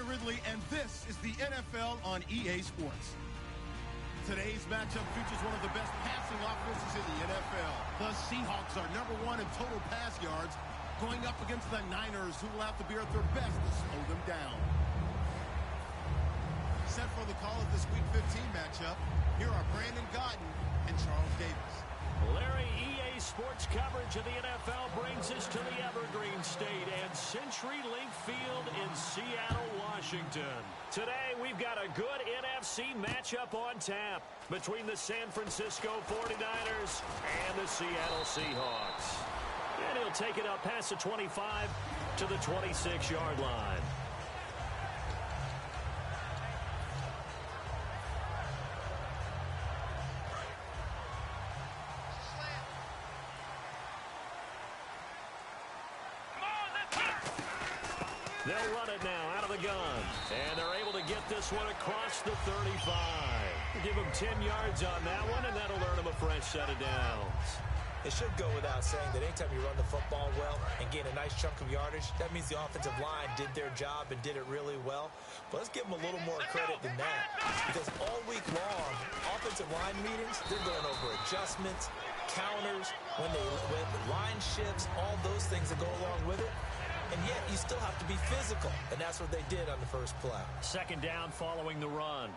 Ridley, and this is the NFL on EA Sports. Today's matchup features one of the best passing offenses in the NFL. The Seahawks are #1 in total pass yards, going up against the Niners, who will have to be at their best to slow them down. Set for the call of this Week 15 matchup, here are Brandon Gaudin and Charles Davis. Larry, EA Sports coverage of the NFL brings us to the Evergreen State and CenturyLink Field in Seattle, Washington. Today, we've got a good NFC matchup on tap between the San Francisco 49ers and the Seattle Seahawks. And he'll take it up past the 25 to the 26-yard line. They'll run it now out of the gun. And they're able to get this one across the 35. Give them 10 yards on that one, and that'll earn them a fresh set of downs. It should go without saying that anytime you run the football well and gain a nice chunk of yardage, that means the offensive line did their job and did it really well. But let's give them a little more credit than that. Because all week long, offensive line meetings, they're going over adjustments, counters, when line shifts, all those things that go along with it. And yet, you still have to be physical. And that's what they did on the first play. Second down following the run.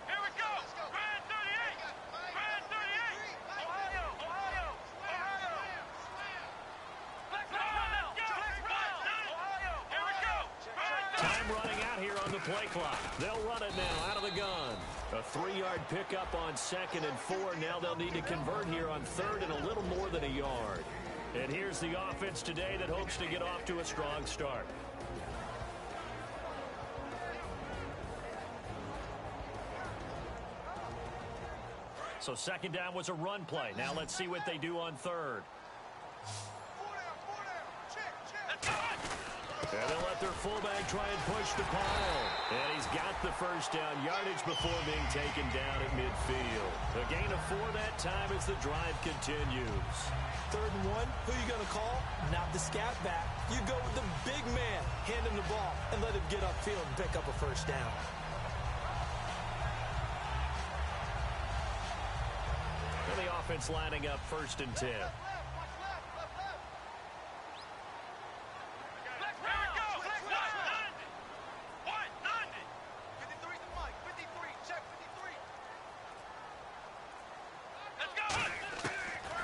Here we go. Brand 38. Brand 38. Ohio. Ohio. Ohio. Let's go. Ohio. Here we go. Time running out here on the play clock. They'll run it now out of the gun. A 3-yard pickup on 2nd and 4. Now they'll need to convert here on 3rd and a little more than a yard. And here's the offense today that hopes to get off to a strong start. So second down was a run play. Now let's see what they do on 3rd. And they'll let their fullback try and push the pile. And he's got the first down yardage before being taken down at midfield. A gain of 4 that time as the drive continues. 3rd and 1, who are you going to call? Not the scat back. You go with the big man, hand him the ball, and let him get upfield and pick up a first down. And the offense lining up 1st and 10.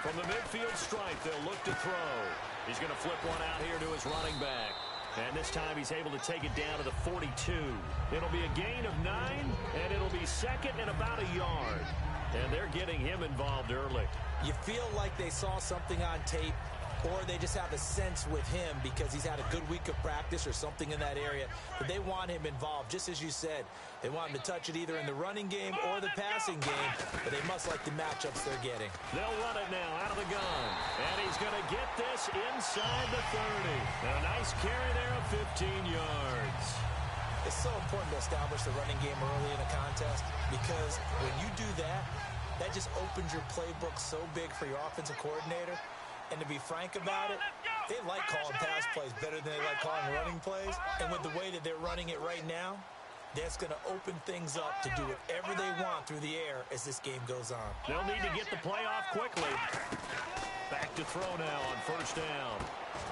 From the midfield stripe, they'll look to throw. He's going to flip one out here to his running back. And this time he's able to take it down to the 42. It'll be a gain of 9, and it'll be 2nd and about a yard. And they're getting him involved early. You feel like they saw something on tape, or they just have a sense with him because he's had a good week of practice or something in that area, but they want him involved, just as you said. They want him to touch it either in the running game or the passing game, but they must like the matchups they're getting. They'll run it now out of the gun, and he's going to get this inside the 30. A nice carry there of 15 yards. It's so important to establish the running game early in a contest because when you do that, that just opens your playbook so big for your offensive coordinator. And to be frank about it, they like calling pass plays better than they like calling running plays. And with the way that they're running it right now, that's going to open things up to do whatever they want through the air as this game goes on. They'll need to get the play off quickly. Back to throw now on 1st down.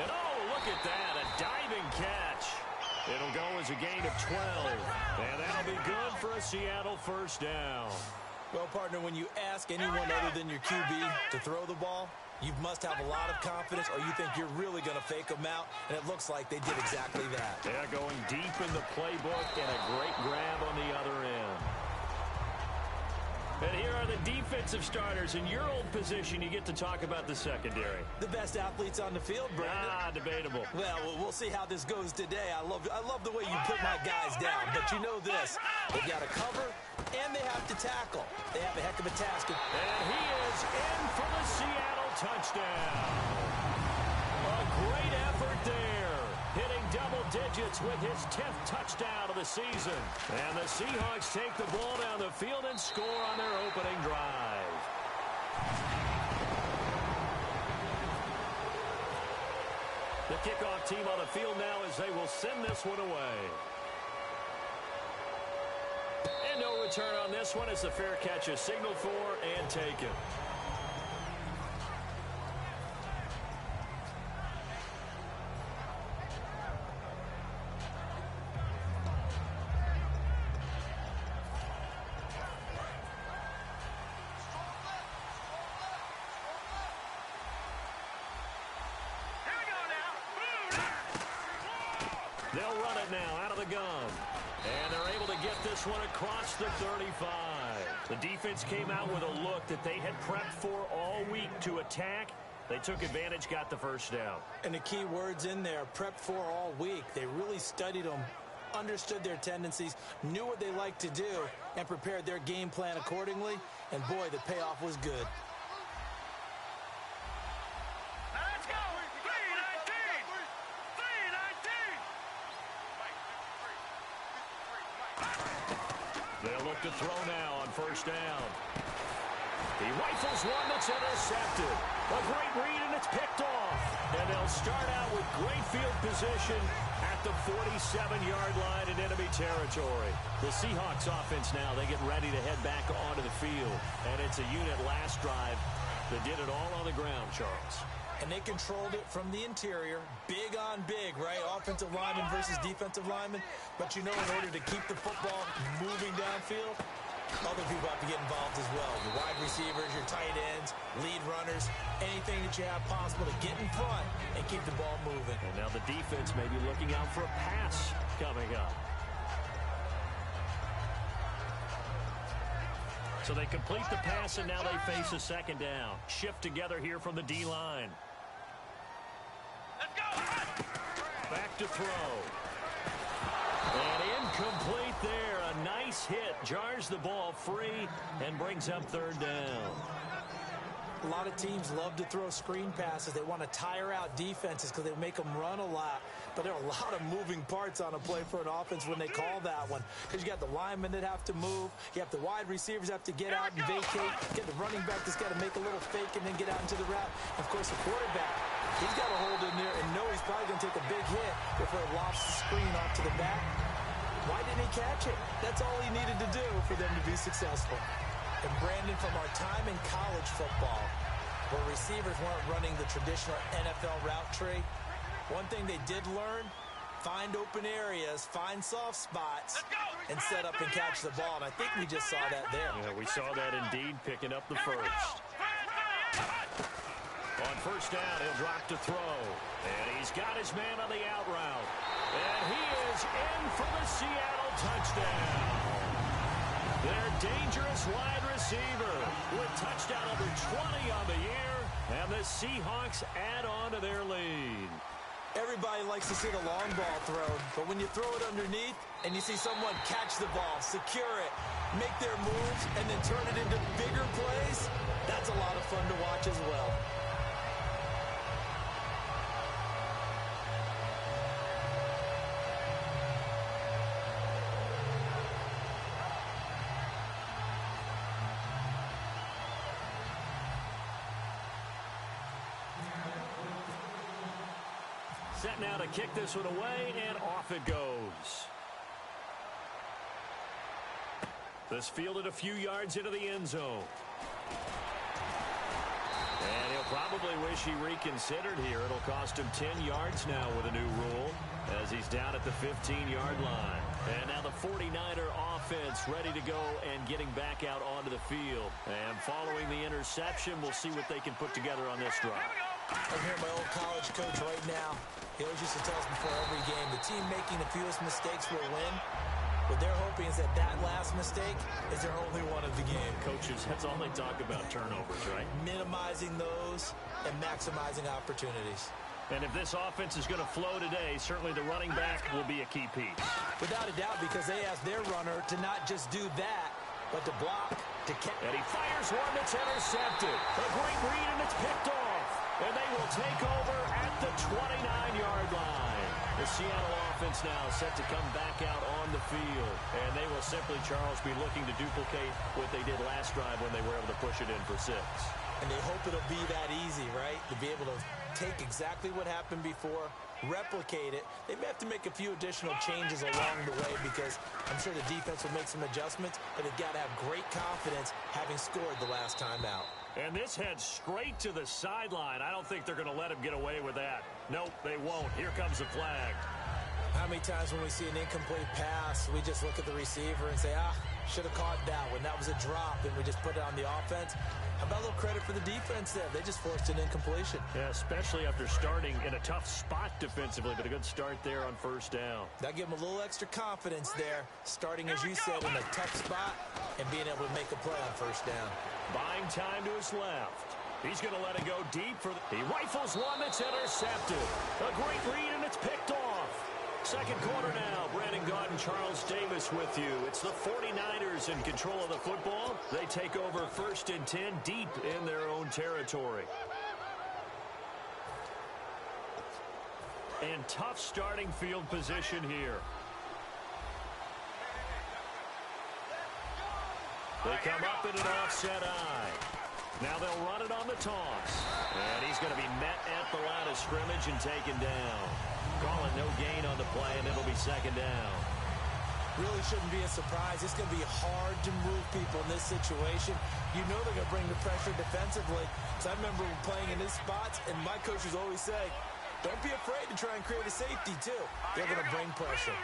And oh, look at that, a diving catch. It'll go as a gain of 12. And that'll be good for a Seattle 1st down. Well, partner, when you ask anyone other than your QB to throw the ball, you must have a lot of confidence or you think you're really going to fake them out, and it looks like they did exactly that. Yeah, going deep in the playbook and a great grab on the other end. And here are the defensive starters. In your old position, you get to talk about the secondary. The best athletes on the field, Brandon. Debatable. Well, we'll see how this goes today. I love the way you put my guys down, but you know this. They've got to cover, and they have to tackle. They have a heck of a task. And he is in for the Seattle touchdown. A great effort there. Hitting double digits with his 10th touchdown of the season. And the Seahawks take the ball down the field and score on their opening drive. The kickoff team on the field now as they will send this one away. return on this one as the fair catch is signaled for and taken. They'll run it now out of the gun. And they're able to get this one across the 35. The defense came out with a look that they had prepped for all week to attack. They took advantage, got the first down. And the key words in there, prepped for all week. They really studied them, understood their tendencies, knew what they liked to do, and prepared their game plan accordingly. And boy, the payoff was good. Let's go! 319! 319! They'll look to throw now on first down. He rifles one that's intercepted. A great read, and it's picked off. And they'll start out with great field position at the 47-yard line in enemy territory. The Seahawks offense now, they get ready to head back onto the field. And it's a unit last drive that did it all on the ground, Charles. And they controlled it from the interior. Big on big, right? Offensive lineman versus defensive lineman. But you know, in order to keep the football moving downfield, other people have to get involved as well. Your wide receivers, your tight ends, lead runners, anything that you have possible to get in front and keep the ball moving. And now the defense may be looking out for a pass coming up. So they complete the pass, and now they face a second down. Shift together here from the D-line. Let's go! Back to throw. And incomplete there. A nice hit. Jars the ball free and brings up third down. A lot of teams love to throw screen passes. They want to tire out defenses because they make them run a lot. But there are a lot of moving parts on a play for an offense when they call that one. Because you got the linemen that have to move. You have the wide receivers have to get out and vacate. You get the running back that's got to make a little fake and then get out into the route. And of course, the quarterback, he's got to hold in there and know he's probably going to take a big hit before it lofts the screen off to the back. Why didn't he catch it? That's all he needed to do for them to be successful. And Brandon, from our time in college football, where receivers weren't running the traditional NFL route tree, one thing they did learn, find open areas, find soft spots, and set up and catch the ball. And I think we just saw that there. Yeah, we saw that indeed, picking up the first. On first down, he'll drop to throw. And he's got his man on the out route. And he is in for the Seattle touchdown. Their dangerous wide receiver with touchdown number 20 on the year. And the Seahawks add on to their lead. Everybody likes to see the long ball thrown, but when you throw it underneath and you see someone catch the ball, secure it, make their moves, and then turn it into bigger plays, that's a lot of fun to watch as well. Set now to kick this one away, and off it goes. This fielded a few yards into the end zone. And he'll probably wish he reconsidered here. It'll cost him 10 yards now with a new rule as he's down at the 15-yard line. And now the 49er offense ready to go and getting back out onto the field. And following the interception, we'll see what they can put together on this drive. I'm here, my old college coach right now. He always used to tell us before every game, the team making the fewest mistakes will win. What they're hoping is that that last mistake is their only one of the game. Coaches, that's all they talk about, turnovers, right? Minimizing those and maximizing opportunities. And if this offense is going to flow today, certainly the running back will be a key piece. Without a doubt, because they asked their runner to not just do that, but to block, to catch. And he fires one that's intercepted. A great read, and it's picked off. And they will take over at the 29-yard line. The Seattle offense now set to come back out on the field. And they will simply, Charles, be looking to duplicate what they did last drive when they were able to push it in for 6. And they hope it'll be that easy, right? To be able to take exactly what happened before, replicate it. They may have to make a few additional changes along the way because I'm sure the defense will make some adjustments, but they've got to have great confidence having scored the last time out. And this heads straight to the sideline. I don't think they're going to let him get away with that. Nope, they won't. Here comes the flag. How many times when we see an incomplete pass, we just look at the receiver and say, should have caught that one. That was a drop, and we just put it on the offense. How about a little credit for the defense there? They just forced an incompletion. Yeah, especially after starting in a tough spot defensively, but a good start there on first down. That gave them a little extra confidence there, starting, as you said, in a tough spot and being able to make a play on first down. Buying time to his left. He's going to let it go deep. He rifles one that's intercepted. A great read, and it's picked off. Second quarter now. Brandon Gaudin, Charles Davis with you. It's the 49ers in control of the football. They take over 1st and 10 deep in their own territory. And tough starting field position here. They come up in an offset eye. Now they'll run it on the toss. And he's going to be met at the line of scrimmage and taken down. Calling no gain on the play, and it'll be second down. Really shouldn't be a surprise. It's going to be hard to move people in this situation. You know they're going to bring the pressure defensively. So I remember playing in these spots, and my coaches always say, don't be afraid to try and create a safety, too. They're going to bring pressure.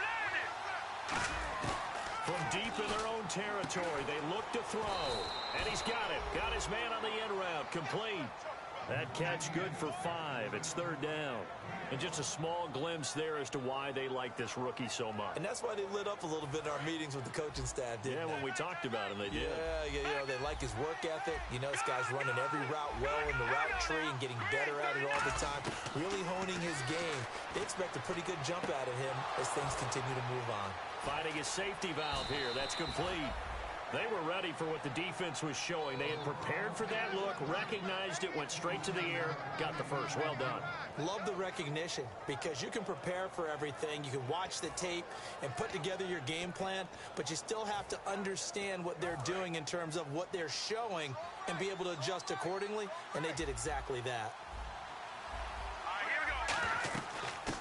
From deep in their own territory, they look to throw. And he's got it. Got his man on the end route. Complete. That catch good for 5. It's third down. And just a small glimpse there as to why they like this rookie so much. And that's why they lit up a little bit in our meetings with the coaching staff, didn't they? When we talked about him, they did. Yeah, they like his work ethic. You know, this guy's running every route well in the route tree and getting better at it all the time, really honing his game. They expect a pretty good jump out of him as things continue to move on. Finding his safety valve here. That's complete. They were ready for what the defense was showing. They had prepared for that look, recognized it, went straight to the air, got the first. Well done. Love the recognition because you can prepare for everything. You can watch the tape and put together your game plan, but you still have to understand what they're doing in terms of what they're showing and be able to adjust accordingly, and they did exactly that.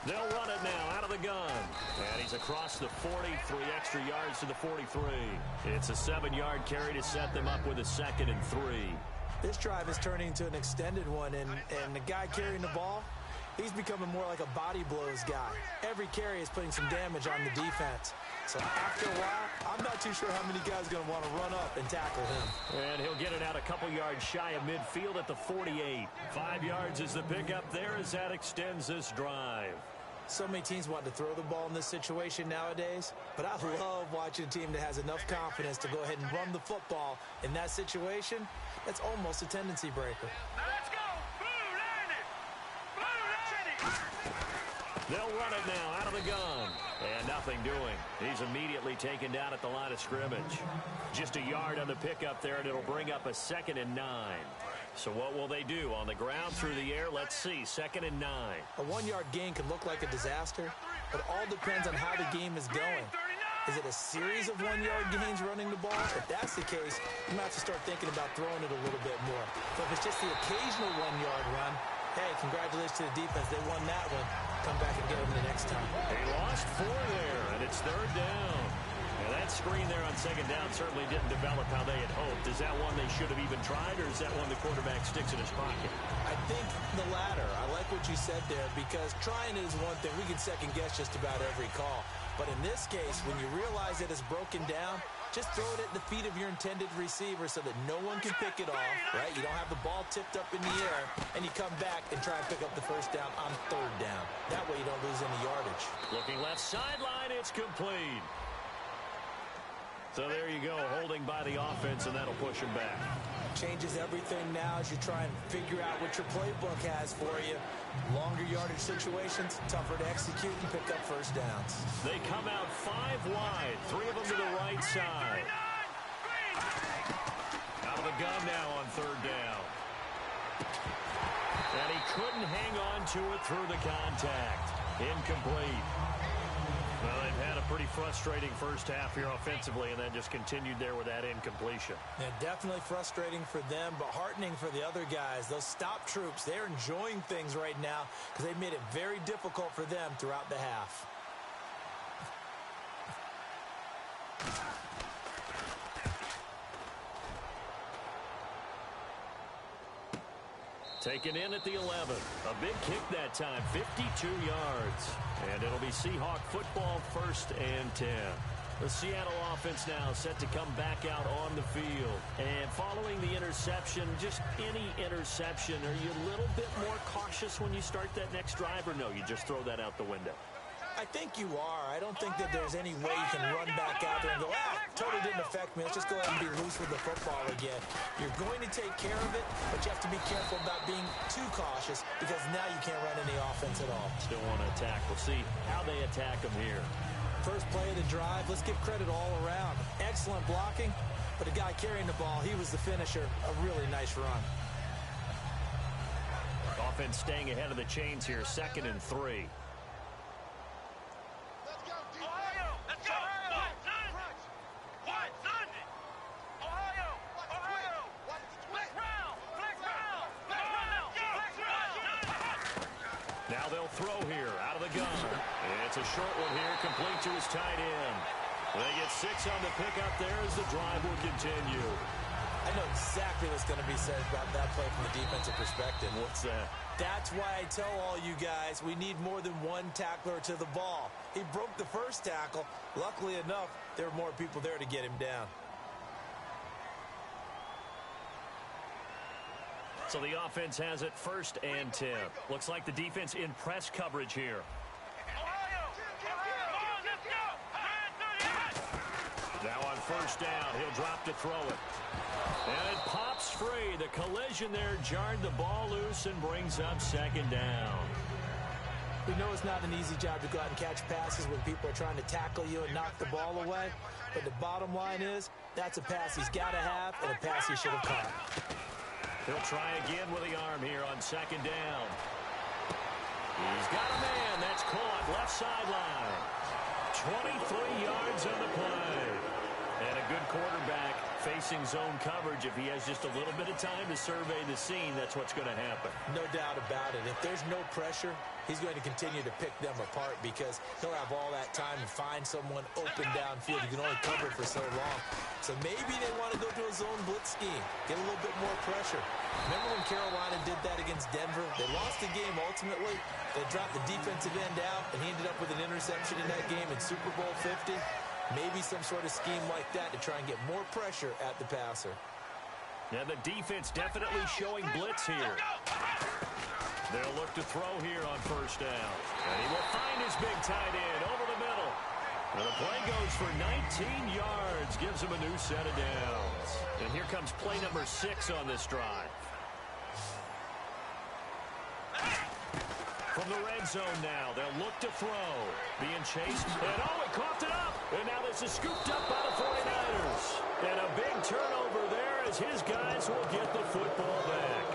They'll run it now out of the gun. And he's across the 40, 3 extra yards to the 43. It's a 7-yard carry to set them up with a 2nd and 3. This drive is turning into an extended one, and the guy carrying the ball, he's becoming more like a body blows guy. Every carry is putting some damage on the defense. So after a while, I'm not too sure how many guys are going to want to run up and tackle him. And he'll get it out a couple yards shy of midfield at the 48. 5 yards is the pickup there as that extends this drive. So many teams want to throw the ball in this situation nowadays, but I love watching a team that has enough confidence to go ahead and run the football. In that situation, that's almost a tendency breaker. Now let's go! Blue Blue They'll run it now out of the gun. And nothing doing. He's immediately taken down at the line of scrimmage. Just a yard on the pickup there, and it'll bring up a 2nd and 9. So what will they do? On the ground, through the air? Let's see. 2nd and 9. A 1-yard gain can look like a disaster, but it all depends on how the game is going. Is it a series of 1-yard gains running the ball? If that's the case, you might have to start thinking about throwing it a little bit more. So if it's just the occasional 1-yard run, hey, congratulations to the defense. They won that one. Come back and get them the next time. They lost 4 there, and it's third down. And that screen there on 2nd down certainly didn't develop how they had hoped. Is that one they should have even tried, or is that one the quarterback sticks in his pocket? I think the latter. I like what you said there because trying is one thing. We can second guess just about every call. But in this case, when you realize that it's broken down, just throw it at the feet of your intended receiver so that no one can pick it off, right? You don't have the ball tipped up in the air, and you come back and try and pick up the first down on 3rd down. That way you don't lose any yardage. Looking left sideline, it's complete. So there you go, holding by the offense, and that'll push him back. Changes everything now as you try and figure out what your playbook has for you. Longer yardage situations, tougher to execute and pick up first downs. They come out 5 wide, 3 of them to the right side. Out of the gun now on 3rd down. And he couldn't hang on to it through the contact. Incomplete. Well, they've had a pretty frustrating first half here offensively and then just continued there with that incompletion. Yeah, definitely frustrating for them, but heartening for the other guys. Those stop troops, they're enjoying things right now because they've made it very difficult for them throughout the half. Taken in at the 11. A big kick that time, 52 yards. And it'll be Seahawk football, 1st and 10. The Seattle offense now set to come back out on the field. And following the interception, just any interception, are you a little bit more cautious when you start that next drive, or no, you just throw that out the window? I think you are. I don't think that there's any way you can run back out there and go, totally didn't affect me. Let's just go ahead and be loose with the football again. You're going to take care of it, but you have to be careful about being too cautious because now you can't run any offense at all. Still want to attack. We'll see how they attack them here. First play of the drive, let's give credit all around. Excellent blocking, but the guy carrying the ball, he was the finisher. A really nice run. Offense staying ahead of the chains here, 2nd and 3. Now they'll throw here out of the gun. It's a short one here, complete to his tight end. They get 6 on the pickup there as the drive will continue. I know exactly what's going to be said about that play from the defensive perspective. What's that? That's why I tell all you guys we need more than one tackler to the ball. He broke the first tackle. Luckily enough, there were more people there to get him down. So the offense has it 1st and 10. Looks like the defense in press coverage here. Now on 1st down, he'll drop to throw it. And it pops free. The collision there jarred the ball loose and brings up 2nd down. We know it's not an easy job to go out and catch passes when people are trying to tackle you and knock the ball away. But the bottom line is, that's a pass he's got to have and a pass he should have caught. He'll try again with the arm here on 2nd down. He's got a man. That's caught left sideline. 23 yards on the play. And a good quarterback facing zone coverage. If he has just a little bit of time to survey the scene, that's what's going to happen. No doubt about it. If there's no pressure, he's going to continue to pick them apart because he'll have all that time to find someone open downfield. You can only cover for so long. So maybe they want to go to a zone blitz scheme, get a little bit more pressure. Remember when Carolina did that against Denver? They lost the game ultimately. They dropped the defensive end out, and he ended up with an interception in that game in Super Bowl 50. Maybe some sort of scheme like that to try and get more pressure at the passer. Yeah, the defense definitely showing blitz here. They'll look to throw here on 1st down. And he will find his big tight end over the middle. And the play goes for 19 yards, gives him a new set of downs. And here comes play number 6 on this drive. From the red zone now, they'll look to throw. Being chased, and he coughed it up. And now this is scooped up by the 49ers. And a big turnover there as his guys will get the football back.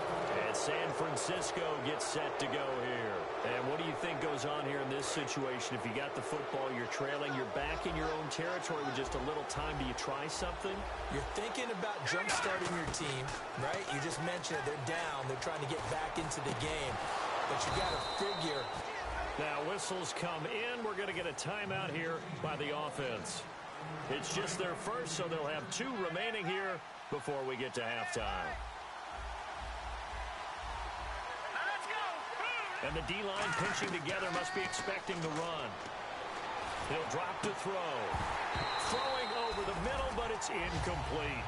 And San Francisco gets set to go here. And what do you think goes on here in this situation? If you got the football, you're trailing, you're back in your own territory with just a little time. Do you try something? You're thinking about jump-starting your team, right? You just mentioned it. They're down. They're trying to get back into the game. But you got to figure. Now whistles come in. We're going to get a timeout here by the offense. It's just their first, so they'll have 2 remaining here before we get to halftime. And the D-line pinching together must be expecting the run. He'll drop to throw. Throwing over the middle, but it's incomplete.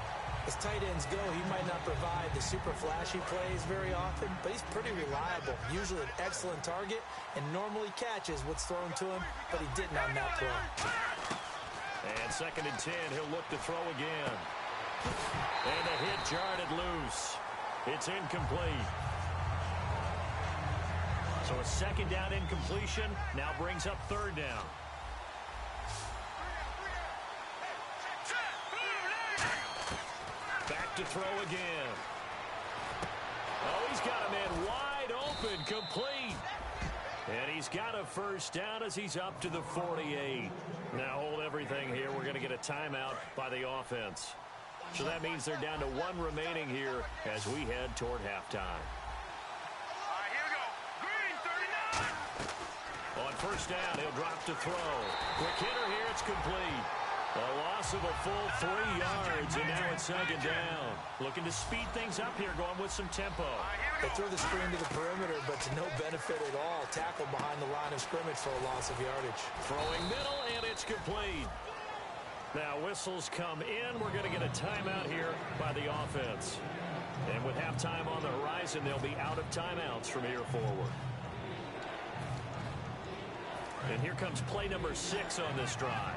As tight ends go, he might not provide the super flashy plays very often, but he's pretty reliable. Usually an excellent target and normally catches what's thrown to him, but he didn't on that throw. And 2nd and 10, he'll look to throw again. And the hit jarred it loose. It's incomplete. So a 2nd down incompletion now brings up 3rd down. Back to throw again. Oh, he's got a man wide open, complete. And he's got a first down as he's up to the 48. Now hold everything here. We're going to get a timeout by the offense. So that means they're down to one remaining here as we head toward halftime. All right, here we go. Green, 39. On first down, he'll drop to throw. Quick hitter here, it's complete. A loss of a full 3 yards, and now it's second down. Looking to speed things up here, going with some tempo. They threw the screen to the perimeter, but to no benefit at all. Tackle behind the line of scrimmage for a loss of yardage. Throwing middle, and it's complete. Now whistles come in. We're going to get a timeout here by the offense. And with halftime on the horizon, they'll be out of timeouts from here forward. And here comes play number 6 on this drive.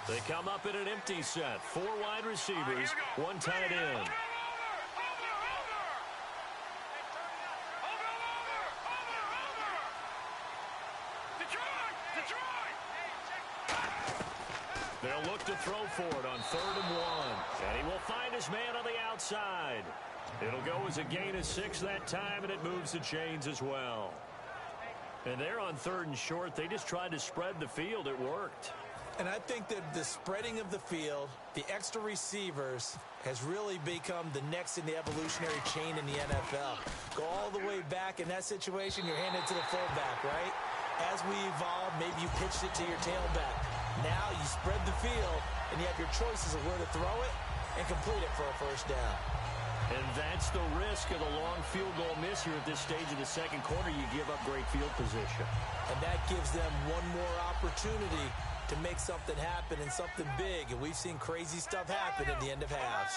They come up in an empty set. 4 wide receivers, 1 tight end. They'll look to throw for it on 3rd and 1. And he will find his man on the outside. It'll go as a gain of 6 that time, and it moves the chains as well. And they're on 3rd and short. They just tried to spread the field. It worked. And I think that the spreading of the field, the extra receivers, has really become the next in the evolutionary chain in the NFL. Go all the way back in that situation, you're handed to the fullback, right? As we evolve, maybe you pitched it to your tailback. Now you spread the field, and you have your choices of where to throw it and complete it for a first down. And that's the risk of the long field goal miss here at this stage of the second quarter. You give up great field position. And that gives them one more opportunity to make something happen and something big. And we've seen crazy stuff happen at the end of halves.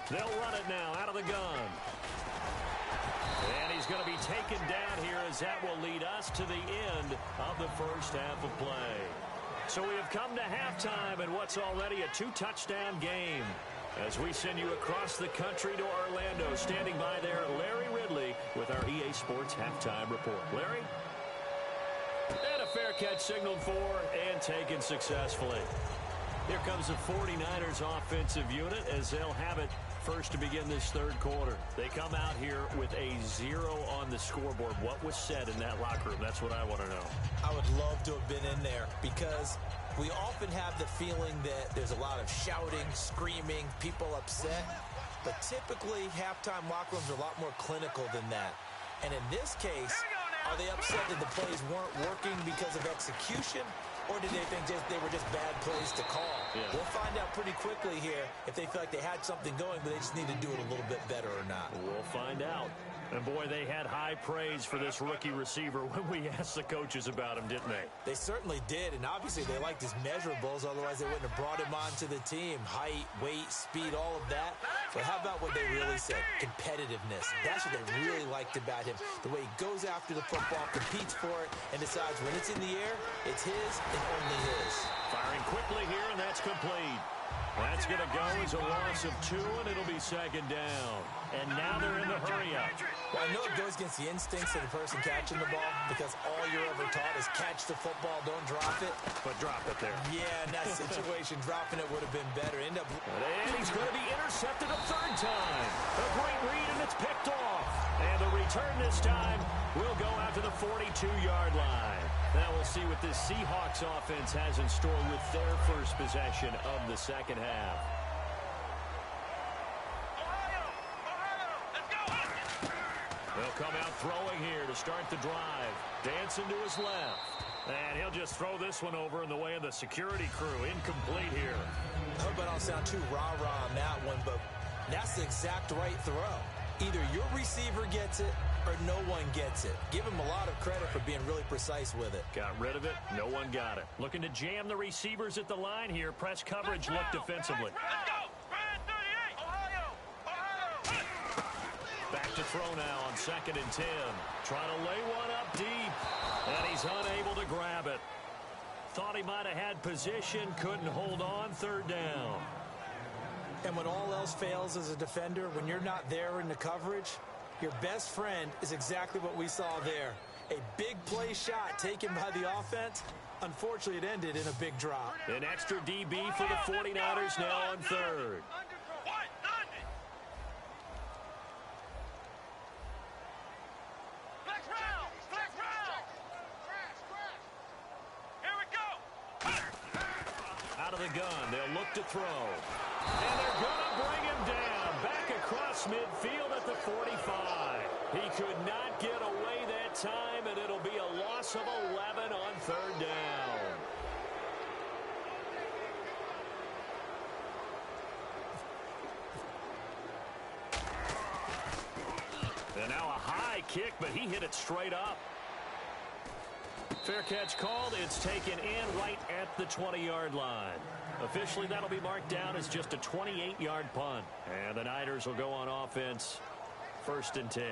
They'll run it now out of the gun. And he's going to be taken down here as that will lead us to the end of the first half of play. So we have come to halftime in what's already a 2-touchdown game. As we send you across the country to Orlando, standing by there, Larry Ridley with our EA Sports Halftime Report. Larry? And a fair catch signaled for and taken successfully. Here comes the 49ers offensive unit as they'll have it first to begin this third quarter. They come out here with a 0 on the scoreboard. What was said in that locker room? That's what I want to know. I would love to have been in there because we often have the feeling that there's a lot of shouting, screaming, people upset. But typically, halftime locker rooms are a lot more clinical than that. And in this case, are they upset that the plays weren't working because of execution? Or did they think they were just bad plays to call? Yeah. We'll find out pretty quickly here if they feel like they had something going, but they just need to do it a little bit better or not. We'll find out. And, boy, they had high praise for this rookie receiver when we asked the coaches about him, didn't they? They certainly did, and obviously they liked his measurables. Otherwise, they wouldn't have brought him onto the team. Height, weight, speed, all of that. But how about what they really said? Competitiveness. That's what they really liked about him. The way he goes after the football, competes for it, and decides when it's in the air, it's his and only his. Firing quickly here, and that's complete. That's going to go as a loss of 2, and it'll be second down. And now they're in the hurry-up. Well, I know it goes against the instincts of the person catching the ball because all you're ever taught is catch the football, don't drop it. But drop it there. Yeah, in that situation, dropping it would have been better. And he's going to be intercepted a 3rd time. A great read, and it's picked off. And the return this time will go out to the 42-yard line. Now we'll see what this Seahawks offense has in store with their first possession of the second half. They'll come out throwing here to start the drive. Dancing to his left. And he'll just throw this one over in the way of the security crew. Incomplete here. I hope I don't sound too rah-rah on that one, but that's the exact right throw. Either your receiver gets it or no one gets it. Give him a lot of credit for being really precise with it. Got rid of it. No one got it. Looking to jam the receivers at the line here. Press coverage look defensively. Back to throw now on 2nd and 10. Trying to lay one up deep. And he's unable to grab it. Thought he might have had position. Couldn't hold on. 3rd down. And when all else fails as a defender, when you're not there in the coverage, your best friend is exactly what we saw there. A big play shot taken by the offense. Unfortunately, it ended in a big drop. An extra DB for the 49ers now on 3rd. of the gun. They'll look to throw. And they're going to bring him down. Back across midfield at the 45. He could not get away that time, and it'll be a loss of 11 on third down. And now a high kick, but he hit it straight up. Fair catch called. It's taken in right at the 20-yard line. Officially, that'll be marked down as just a 28-yard punt. And the Niners will go on offense, 1st and 10.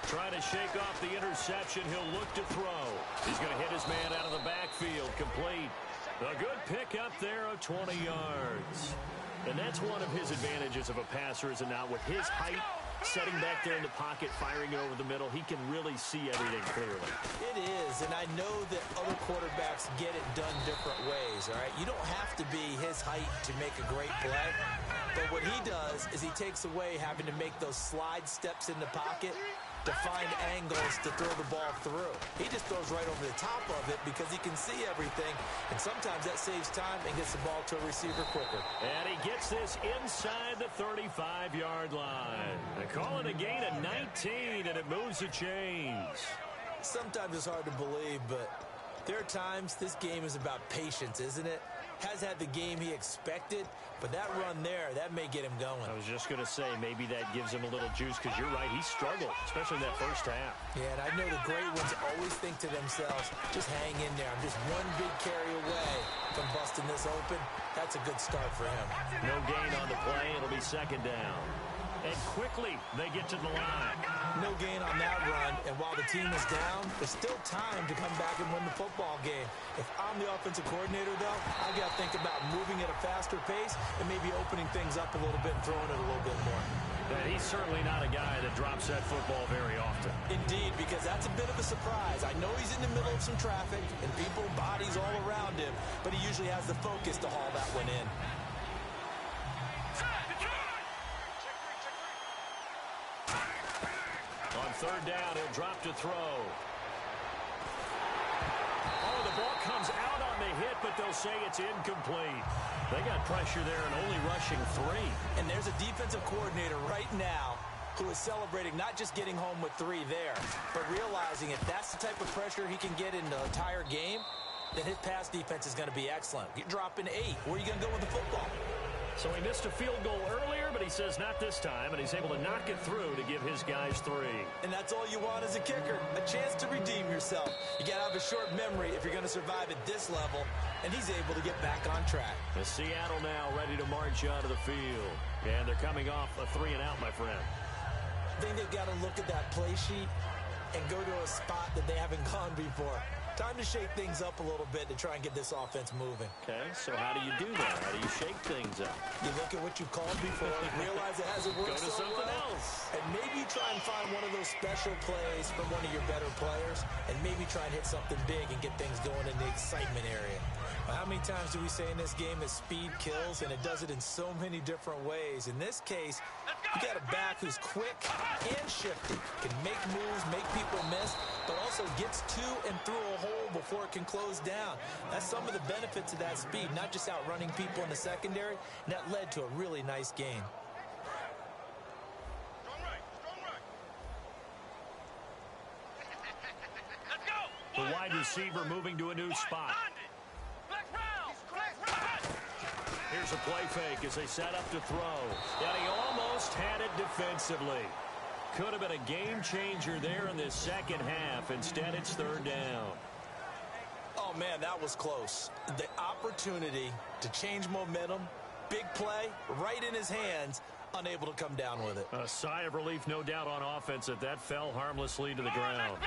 Trying to shake off the interception. He'll look to throw. He's going to hit his man out of the backfield. Complete. A good pick up there of 20 yards. And that's one of his advantages of a passer, is it not? With his height, setting back there in the pocket, firing it over the middle, he can really see everything clearly. It is, and I know that other quarterbacks get it done different ways, all right? You don't have to be his height to make a great play. But what he does is he takes away having to make those slide steps in the pocket to find angles to throw the ball through. He just throws right over the top of it because he can see everything, and sometimes that saves time and gets the ball to a receiver quicker. And he gets this inside the 35-yard line. They call it a gain of 19, and it moves the chains. Sometimes it's hard to believe, but there are times this game is about patience, isn't it? Has had the game he expected, but that run there, that may get him going. I was just going to say, maybe that gives him a little juice, because you're right, he struggled, especially in that first half. Yeah, and I know the great ones always think to themselves, just hang in there. I'm just one big carry away from busting this open. That's a good start for him. No gain on the play. It'll be 2nd down. And quickly, they get to the line. No gain on that run, and while the team is down, there's still time to come back and win the football game. If I'm the offensive coordinator, though, I've got to think about moving at a faster pace and maybe opening things up a little bit and throwing it a little bit more. And he's certainly not a guy that drops that football very often. Indeed, because that's a bit of a surprise. I know he's in the middle of some traffic and people, bodies all around him, but he usually has the focus to haul that one in. On 3rd down, he'll drop to throw. Oh, the ball comes out on the hit, but they'll say it's incomplete. They got pressure there and only rushing 3. And there's a defensive coordinator right now who is celebrating not just getting home with 3 there, but realizing if that's the type of pressure he can get in the entire game, then his pass defense is going to be excellent. You're dropping 8. Where are you going to go with the football? So he missed a field goal earlier, but he says not this time, and he's able to knock it through to give his guys 3. And that's all you want as a kicker, a chance to redeem yourself. You got to have a short memory if you're going to survive at this level, and he's able to get back on track. The Seattle now ready to march onto the field. And they're coming off a 3-and-out, my friend. I think they've got to look at that play sheet and go to a spot that they haven't gone before. Time to shake things up a little bit to try and get this offense moving. Okay, so how do you do that? How do you shake things up? You look at what you called before, realize it hasn't worked Go to so something well, else. and maybe try and find one of those special plays from one of your better players, and maybe try and hit something big and get things going in the excitement area. How many times do we say in this game that speed kills, and it does it in so many different ways? In this case, you got a back who's quick and shifty, can make moves, make people miss, but also gets to and through a hole before it can close down. That's some of the benefits of that speed, not just outrunning people in the secondary, and that led to a really nice game. Strong right, strong right. Let's go. The wide receiver moving to a new spot. Here's a play fake as they set up to throw. And he almost had it defensively. Could have been a game changer there in this second half. Instead, it's 3rd down. Oh, man, that was close. The opportunity to change momentum, big play, right in his hands, unable to come down with it. A sigh of relief, no doubt, on offense that fell harmlessly to the ground.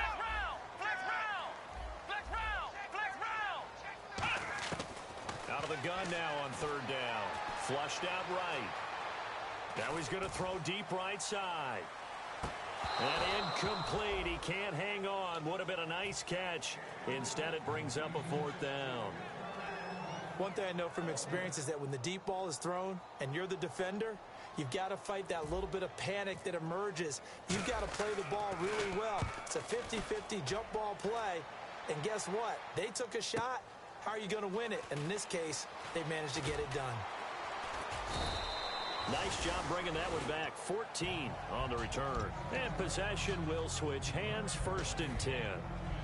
Out of the gun now on 3rd down. Flushed out right. Now he's going to throw deep right side. And incomplete. He can't hang on. Would have been a nice catch. Instead, it brings up a fourth down. One thing I know from experience is that when the deep ball is thrown and you're the defender, you've got to fight that little bit of panic that emerges. You've got to play the ball really well. It's a 50-50 jump ball play. And guess what? They took a shot. How are you going to win it? And in this case, they managed to get it done. Nice job bringing that one back. 14 on the return. And possession will switch hands, 1st and 10.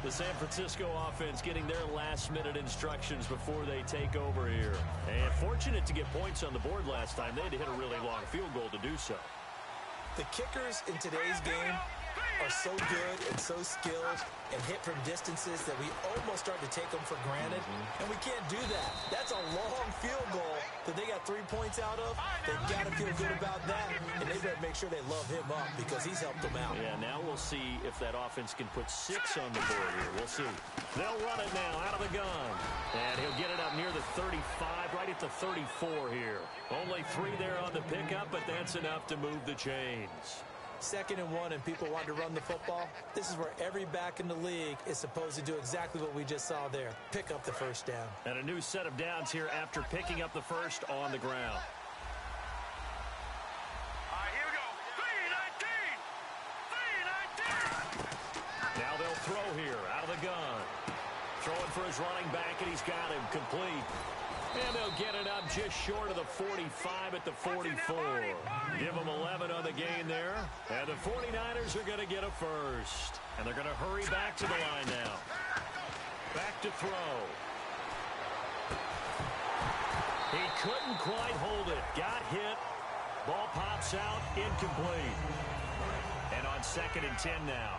The San Francisco offense getting their last-minute instructions before they take over here. And fortunate to get points on the board last time. They had to hit a really long field goal to do so. The kickers in today's game are so good and so skilled and hit from distances that we almost start to take them for granted. And we can't do that. That's a long field goal that they got 3 points out of. They've got to feel good about that, and they better make sure they love him up because he's helped them out. Yeah, now we'll see if that offense can put 6 on the board here. We'll see. They'll run it now out of the gun. And he'll get it up near the 35, right at the 34 here. Only 3 there on the pickup, but that's enough to move the chains. 2nd and 1 and people want to run the football. This is where every back in the league is supposed to do exactly what we just saw there. Pick up the first down. And a new set of downs here after picking up the first on the ground. All right, here we go. 3-19. Now they'll throw here out of the gun. Throwing for his running back, and he's got him complete. And they'll get it up just short of the 45 at the 44. Give them 11 on the gain there. And the 49ers are going to get a first. And they're going to hurry back to the line now. Back to throw. He couldn't quite hold it. Got hit. Ball pops out. Incomplete. And on 2nd and 10 now.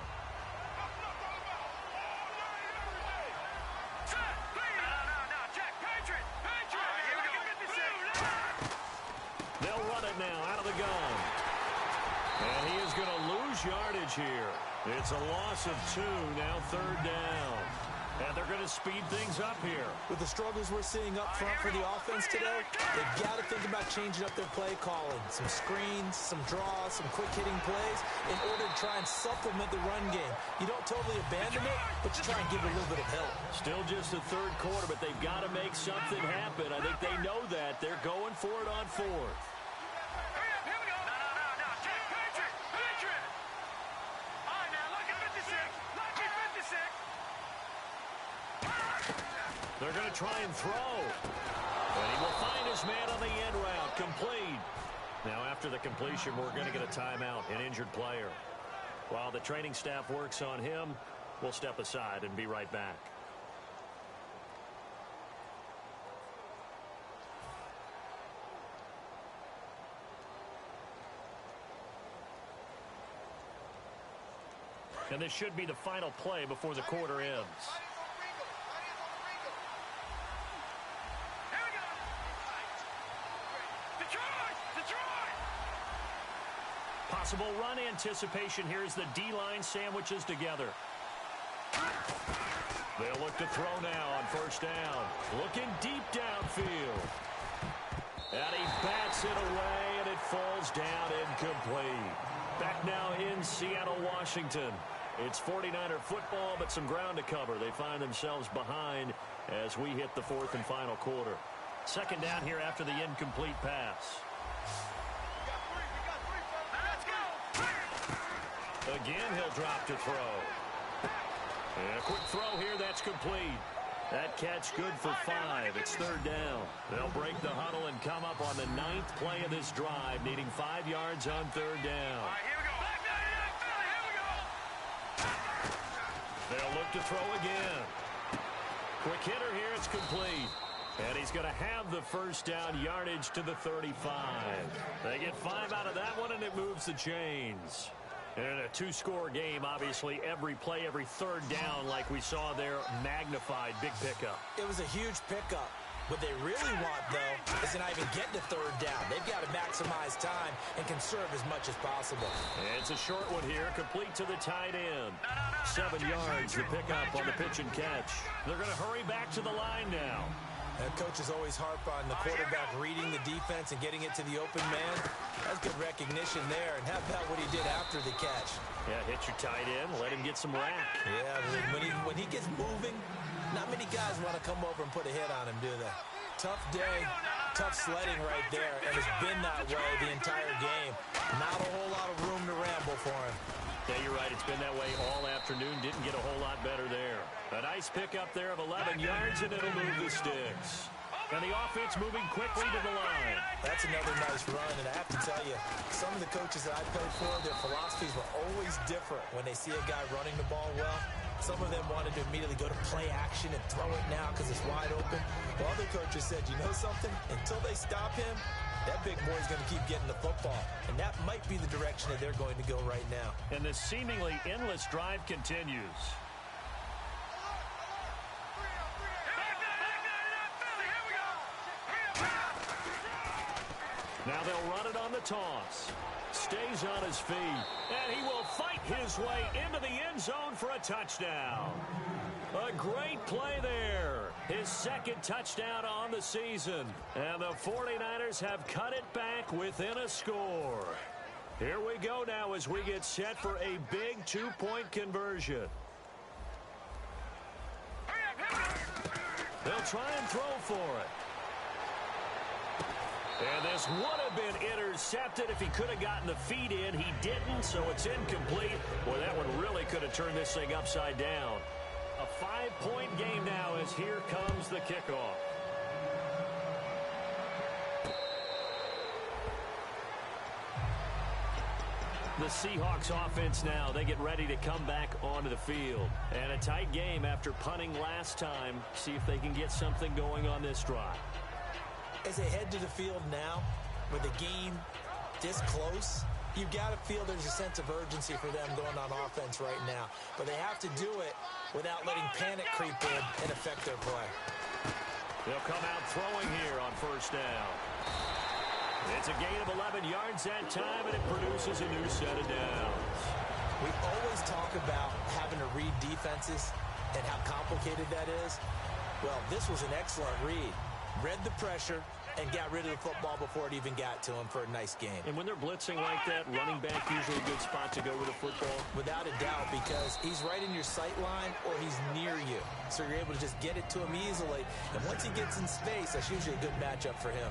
Now out of the gun. And he is going to lose yardage here. It's a loss of 2, now 3rd down. And they're going to speed things up here. With the struggles we're seeing up front for the offense today, they've got to think about changing up their play calling. Some screens, some draws, some quick-hitting plays in order to try and supplement the run game. You don't totally abandon it, but you try and give it a little bit of help. Still just the 3rd quarter, but they've got to make something happen. I think they know that. They're going for it on 4th. They're going to try and throw. And he will find his man on the end route. Complete. Now, after the completion, we're going to get a timeout, an injured player. While the training staff works on him, we'll step aside and be right back. And this should be the final play before the quarter ends. Possible run anticipation here as the D-line sandwiches together. They'll look to throw now on 1st down. Looking deep downfield. And he bats it away, and it falls down incomplete. Back now in Seattle, Washington. It's 49er football, but some ground to cover. They find themselves behind as we hit the 4th and final quarter. 2nd down here after the incomplete pass. Again, he'll drop to throw. And a quick throw here, that's complete. That catch good for 5. It's 3rd down. They'll break the huddle and come up on the 9th play of this drive, needing 5 yards on 3rd down. All right, here we go. They'll look to throw again. Quick hitter here, it's complete. And he's going to have the 1st down, yardage to the 35. They get 5 out of that one, and it moves the chains. In a 2-score game, obviously, every play, every 3rd down, like we saw there, magnified, big pickup. It was a huge pickup. What they really want, though, is to not even get to 3rd down. They've got to maximize time and conserve as much as possible. It's a short one here, complete to the tight end. 7 yards, the pickup on the pitch and catch. They're going to hurry back to the line now. And coaches always harp on the quarterback reading the defense and getting it to the open man. That's good recognition there. And how about what he did after the catch? Yeah, hit your tight end, let him get some rack. Yeah, when he gets moving, not many guys want to come over and put a hit on him, do they? Tough day, tough sledding right there, and it's been that way the entire game. Not a whole lot of room to ramble for him. Yeah, you're right. It's been that way all afternoon. Didn't get a whole lot better there. A nice pickup there of 11 yards, and it'll move the sticks. And the offense moving quickly to the line. That's another nice run, and I have to tell you, some of the coaches that I played for, their philosophies were always different when they see a guy running the ball well. Some of them wanted to immediately go to play action and throw it now because it's wide open. While other coaches said, you know something? Until they stop him, that big boy's going to keep getting the football. And that might be the direction that they're going to go right now. And the seemingly endless drive continues. Now they'll run it on the toss. Stays on his feet. And he will fight his way into the end zone for a touchdown. A great play there. His second touchdown on the season. And the 49ers have cut it back within a score. Here we go now as we get set for a big two-point conversion. They'll try and throw for it. And this would have been intercepted if he could have gotten the feet in. He didn't, so it's incomplete. Boy, that one really could have turned this thing upside down. A 5-point game now as here comes the kickoff. The Seahawks offense now, they get ready to come back onto the field. And a tight game after punting last time. See if they can get something going on this drive. As they head to the field now, with the game this close, you've got to feel there's a sense of urgency for them going on offense right now. But they have to do it without letting panic creep in and affect their play. They'll come out throwing here on first down. It's a gain of 11 yards that time, and it produces a new set of downs. We always talk about having to read defenses and how complicated that is. Well, this was an excellent read. Read the pressure and got rid of the football before it even got to him for a nice game. And when they're blitzing like that, running back usually a good spot to go with a football? Without a doubt, because he's right in your sight line or he's near you. So you're able to just get it to him easily. And once he gets in space, that's usually a good matchup for him.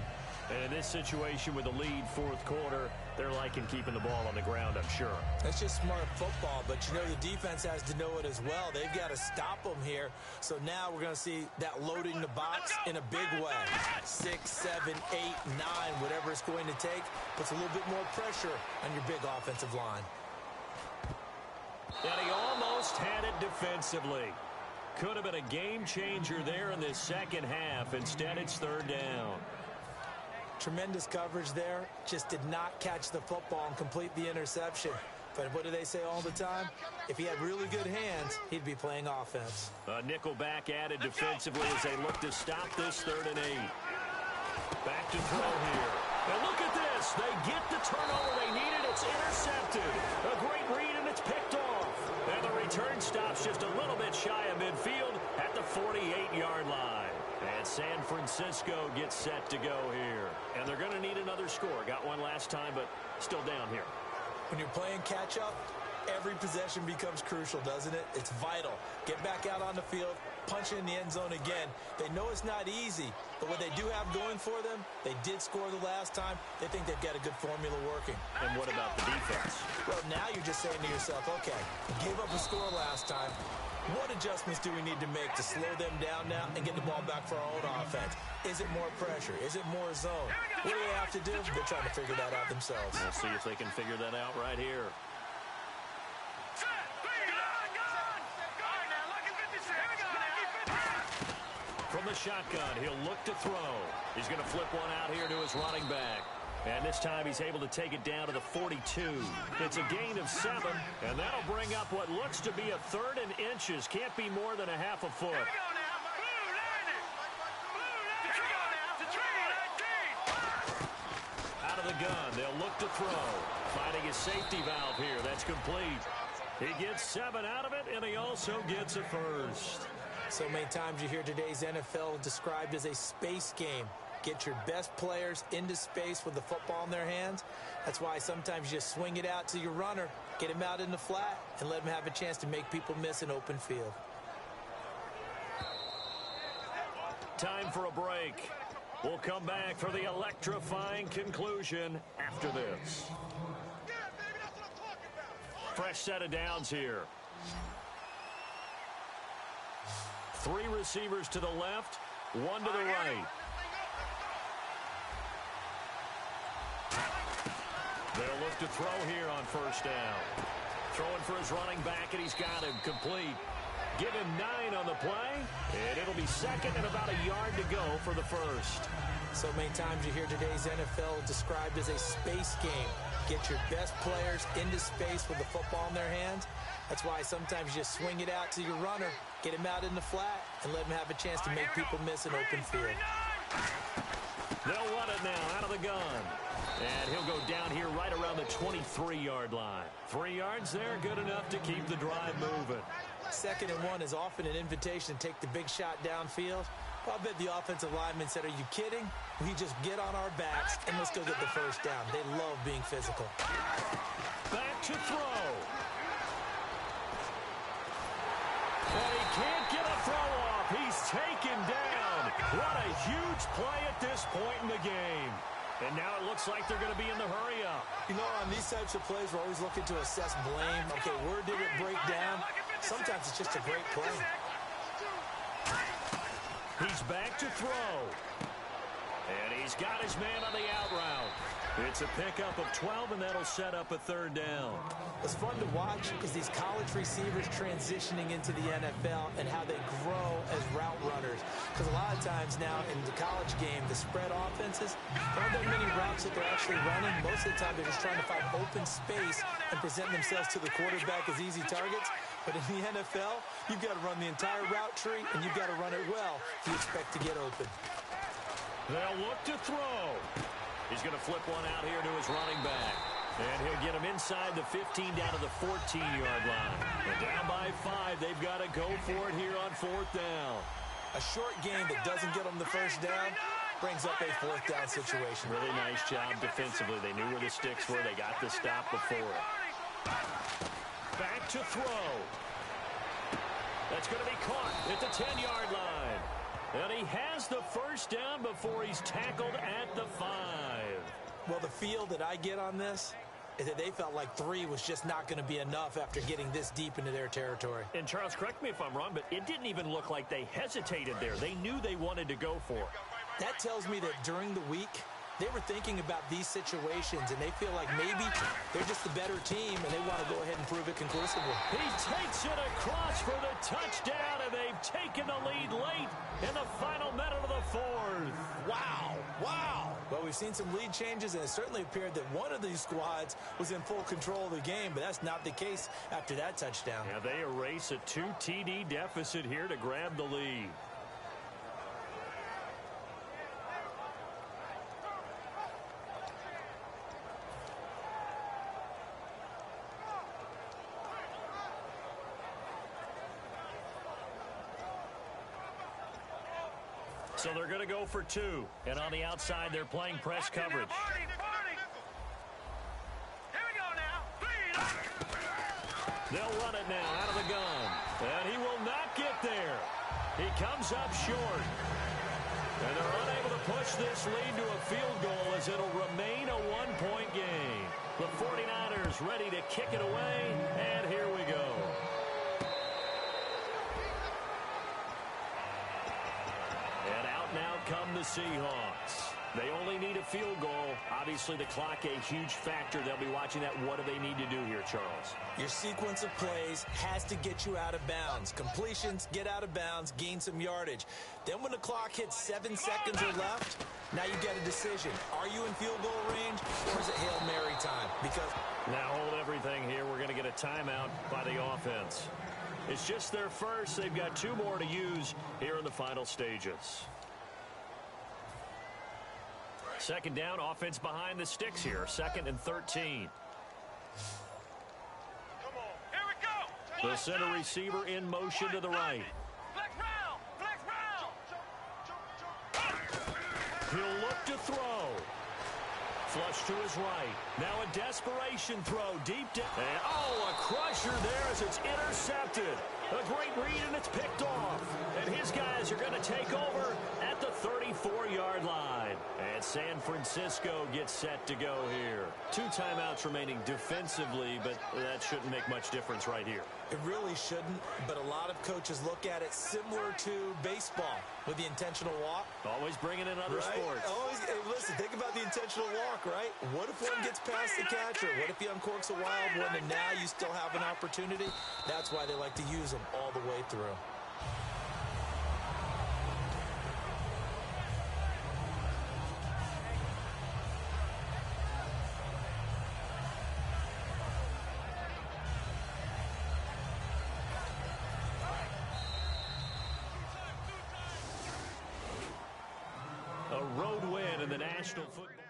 And in this situation with the lead fourth quarter, they're liking keeping the ball on the ground, I'm sure. That's just smart football, but you know the defense has to know it as well. They've got to stop them here. So now we're going to see that loading the box in a big way. 6, 7, 8, 9, whatever it's going to take, puts a little bit more pressure on your big offensive line. And he almost had it defensively. Could have been a game changer there in this second half. Instead, it's third down. Tremendous coverage there. Just did not catch the football and complete the interception. But what do they say all the time? If he had really good hands, he'd be playing offense. A nickel back added defensively as they look to stop this 3rd and 8. Back to throw here. And look at this. They get the turnover they needed. It's intercepted. A great read, and it's picked off. And the return stops just a little bit shy of midfield at the 48-yard line. And San Francisco gets set to go here. And they're going to need another score. Got one last time, but still down here. When you're playing catch-up, every possession becomes crucial, doesn't it? It's vital. Get back out on the field, punch in the end zone again. They know it's not easy, but what they do have going for them, they did score the last time. They think they've got a good formula working. And what about the defense? Well, now you're just saying to yourself, okay, gave up a score last time. What adjustments do we need to make to slow them down now and get the ball back for our own offense? Is it more pressure? Is it more zone? What do they have to do? They're trying to figure that out themselves. We'll see if they can figure that out right here. From the shotgun, he'll look to throw. He's going to flip one out here to his running back. And this time he's able to take it down to the 42. It's a gain of 7, and that'll bring up what looks to be a 3rd and inches. Can't be more than a half a foot. Out of the gun, they'll look to throw. Finding his safety valve here. That's complete. He gets 7 out of it, and he also gets a first. So many times you hear today's NFL described as a space game. Get your best players into space with the football in their hands. That's why sometimes you just swing it out to your runner, get him out in the flat, and let him have a chance to make people miss an open field. Time for a break. We'll come back for the electrifying conclusion after this. Fresh set of downs here. 3 receivers to the left, 1 to the right. They'll look to throw here on first down. Throwing for his running back, and he's got him complete. Give him 9 on the play, and it'll be second and about a yard to go for the first. So many times you hear today's NFL described as a space game. Get your best players into space with the football in their hands. That's why sometimes you just swing it out to your runner, get him out in the flat, and let him have a chance to make people miss an open field. They'll run it now out of the gun. And he'll go down here right around the 23-yard line. 3 yards there, good enough to keep the drive moving. 2nd and 1 is often an invitation to take the big shot downfield. Well, I bet the offensive lineman said, are you kidding? We just get on our backs and let's go get the first down. They love being physical. Back to throw. And he can't get a throw off. He's taken down. What a huge play at this point in the game. And now it looks like they're going to be in the hurry-up. You know, on these types of plays, we're always looking to assess blame. Okay, where did it break down? Sometimes it's just a great play. He's back to throw. And he's got his man on the out route. It's a pickup of 12, and that'll set up a 3rd down. What's fun to watch is these college receivers transitioning into the NFL and how they grow as route runners. Because a lot of times now in the college game, the spread offenses, there aren't that many routes that they're actually running. Most of the time, they're just trying to find open space and present themselves to the quarterback as easy targets. But in the NFL, you've got to run the entire route tree, and you've got to run it well if you expect to get open. They'll look to throw. He's going to flip one out here to his running back. And he'll get him inside the 15 down to the 14-yard line. And down by 5, they've got to go for it here on 4th down. A short game that doesn't get them the first down brings up a 4th down situation. Really nice job defensively. They knew where the sticks were. They got the stop before it. Back to throw. That's going to be caught at the 10-yard line. And he has the first down before he's tackled at the 5. Well, the feel that I get on this is that they felt like 3 was just not going to be enough after getting this deep into their territory. And Charles, correct me if I'm wrong, but it didn't even look like they hesitated there. They knew they wanted to go for it. That tells me that during the week, they were thinking about these situations, and they feel like maybe they're just the better team, and they want to go ahead and prove it conclusively. He takes it across for the touchdown, and they've taken the lead late in the final minute of the 4th. Wow. Wow. Well, we've seen some lead changes, and it certainly appeared that one of these squads was in full control of the game, but that's not the case after that touchdown. Yeah, they erase a 2 TD deficit here to grab the lead. So they're going to go for 2. And on the outside, they're playing press coverage. Here we go now. They'll run it now out of the gun. And he will not get there. He comes up short. And they're unable to push this lead to a field goal as it'll remain a 1-point game. The 49ers ready to kick it away. And here we go. Now come the Seahawks. They only need a field goal. Obviously, the clock a huge factor. They'll be watching that. What do they need to do here, Charles? Your sequence of plays has to get you out of bounds. Completions, get out of bounds, gain some yardage. Then when the clock hits 7 seconds or left, now you get a decision. Are you in field goal range, or is it Hail Mary time? Because now hold everything here. We're going to get a timeout by the offense. It's just their first. They've got 2 more to use here in the final stages. 2nd down, offense behind the sticks here. 2nd and 13. Come on. Here we go. The center receiver in motion to the right. Flex round. Flex round. He'll look to throw. Flush to his right. Now a desperation throw deep down. And, a crusher there as it's intercepted. A great read, and it's picked off. And his guys are going to take over at the 34-yard line. And San Francisco gets set to go here. 2 timeouts remaining defensively, but that shouldn't make much difference right here. It really shouldn't, but a lot of coaches look at it similar to baseball with the intentional walk. Always bringing in other sports. Always, hey, listen, think about the intentional walk, right? What if one gets past the catcher? What if he uncorks a wild one and now you still have an opportunity? That's why they like to use them all the way through. A road win in the National Football